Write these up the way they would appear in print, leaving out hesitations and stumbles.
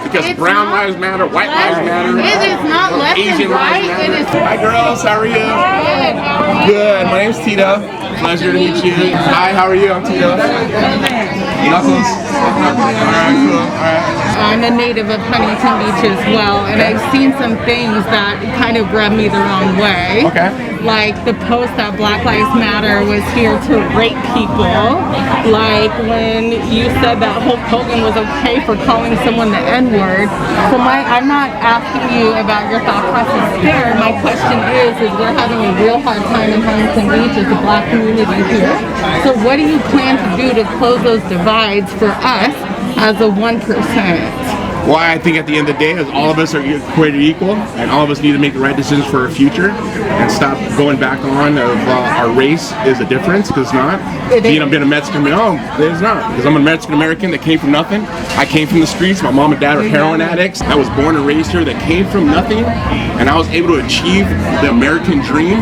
Because brown lives matter, white lives matter. It is not left Asian and right. lives matter. It is. Hi girls, how are you? Good. How are you? Good. My name's Tito. Pleasure to meet you. Hi, how are you? I'm Tito. Knuckles. Alright, cool. Alright. I'm a native of Huntington Beach as well, and I've seen some things that kind of rubbed me the wrong way. Okay. Like the post that Black Lives Matter was here to rape people. Like when you said that Hulk Hogan was okay for calling someone the N-word. So I'm not asking you about your thought process there. My question is we're having a real hard time in Huntington Beach as a black community here. So what do you plan to do to close those divides for us as a 1%? Well, I think at the end of the day, all of us are created equal, and all of us need to make the right decisions for our future, and stop going back on of our race is a difference, because it's not. Being a Mexican, no, it's not. Because I'm a Mexican American that came from nothing. I came from the streets. My mom and dad are heroin addicts. I was born and raised here that came from nothing, and I was able to achieve the American dream.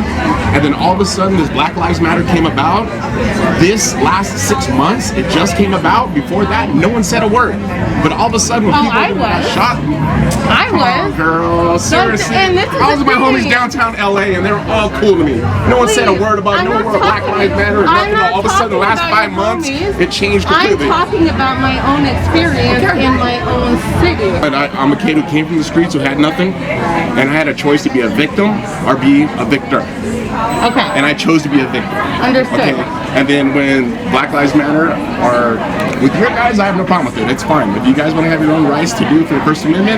And then all of a sudden, this Black Lives Matter came about. This last 6 months, it just came about. Before that, no one said a word. But all of a sudden, when people got shot, girl, seriously. I was with my homies downtown LA, and they were all cool to me. No one said a word about no more Black Lives Matter or nothing. All of a sudden, the last 5 months, it changed completely. I'm talking about my own experience in my own city. And I'm a kid who came from the streets who had nothing, and I had a choice to be a victim or be a victor. Okay. And I chose to be a victim. Understood. Okay. And then when Black Lives Matter are with your guys, I have no problem with it. It's fine. If you guys want to have your own rights to do it for the First Amendment,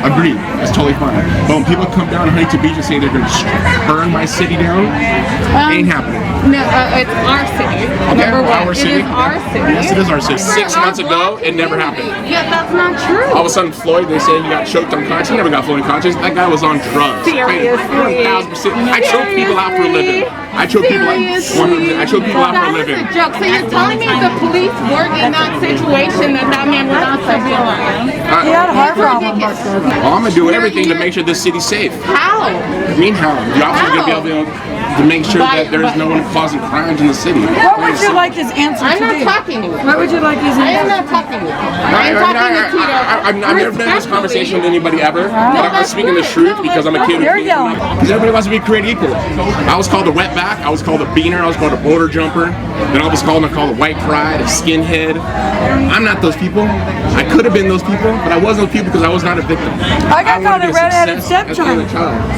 agreed. That's totally fine. But when people come down to Huntington Beach and say they're going to burn my city down, it ain't happening. No, it's our city. Okay, Number one, our city? it is our city. Yes, it is our city. 6 months ago, it never happened. Yeah, that's not true. All of a sudden, Floyd, they say he got choked unconscious. He never got Floyd unconscious. That guy was on drugs. Seriously? 1,000%. I choke people out for a living. I choke people out for a living. That's a joke. So you're telling me the police weren't in that situation that man was not so He had a heart problem. Well, I'm going to do everything to make sure this city's safe. How? I mean, how? The officer's going to be able to make sure that there's no one causing crimes in the city. What would you like his answer to be? I'm not talking to you. What would you like his answer? I am not talking to you. I'm talking to Tito. I've never been in this conversation with anybody ever. But I'm speaking the truth because I'm a kid. You're yelling. Because everybody wants to be created equal. I was called a wetback. I was called a beaner. I was called a border jumper. Then I was called a white pride, a skinhead. I'm not those people. I could have been those people, but I wasn't those people because I was not a victim. I got called a redheaded stepchild.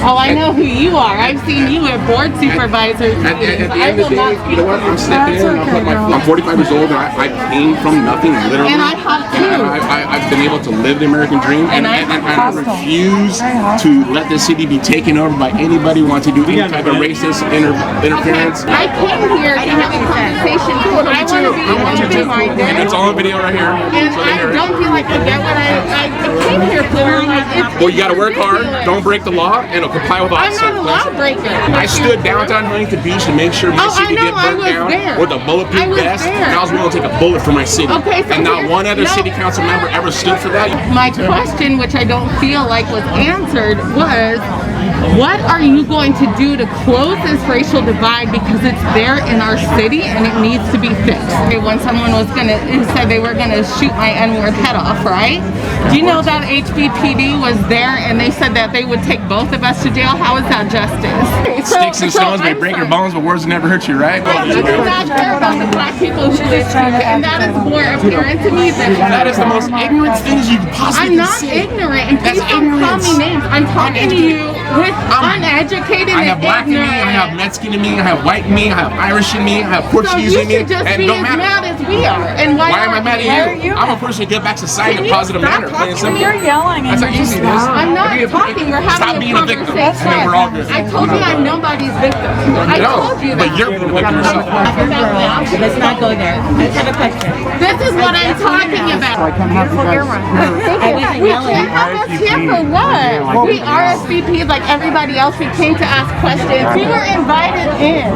Oh, I know who you are. I've seen you at board supervisors. At the end of the day, you know what? I'm stepping in and I'll put I'm 45 years old and I came from nothing, literally. And I have too. And I've been able to live the American dream, and I refuse to let this city be taken over by anybody who wants to do any type of racist interference. I came here to have a conversation. I want to be open-minded. And it's all on video right here. And I don't feel like I get what I came here for. Well, you gotta work hard, don't break the law, and comply with I'm not a lawbreaker. I stood downtown Huntington Beach to make sure my city didn't burn down with a bulletproof vest, and I was willing to take a bullet for my city. Okay, so and not one other city council member ever stood for that. My question, which I don't feel like was answered, was what are you going to do to close this racial divide, because it's there in our city and it needs to be fixed? When someone who said they were gonna shoot my N-word head off, right? Do you know that HBPD was there and they said that they would take both of us to jail? How is that justice? Sticks and stones may break your bones, but words will never hurt you, right? I do not care about the black people who live here, and that is more apparent to me than that is the most ignorant things you possibly I'm not ignorant, and please don't call me names. I'm talking to you with uneducated I have black in me, I have Mexican in me, I have white in me, I have Irish in me, I have Portuguese in me, and just and be don't as matter. mad as we are. And why am I mad at you? I'm a person who get back to society in a positive manner. You're yelling. That's how easy it is. I'm not talking. We're having a conversation. And then we're all good. I told you I'm nobody's victim. I told you that. But you're being a victim yourself. Let's not go there. I have a question. This is what I'm talking about. We can't have us here for what? We RSVP'd like everybody else. We came to ask questions. We were invited in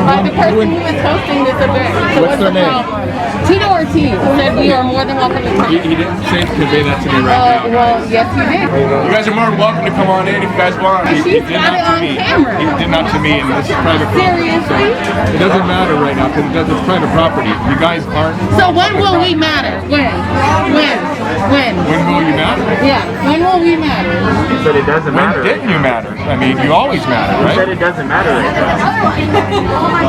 by the person who is hosting this event. So what's the problem? Tito Ortiz said we are more than welcome to come. He didn't say to convey that to me right now. Well, yes, he did. You guys are more than welcome to come on in if you guys want. She's got it on camera. He did not to me, and this is private property. Seriously? It doesn't matter right now because it's private property. You guys aren't. So when will we matter? When? When will you matter? Yeah, when will we matter? You said it doesn't When matter. didn't you matter? I mean, you always matter, You right? said it doesn't matter right now.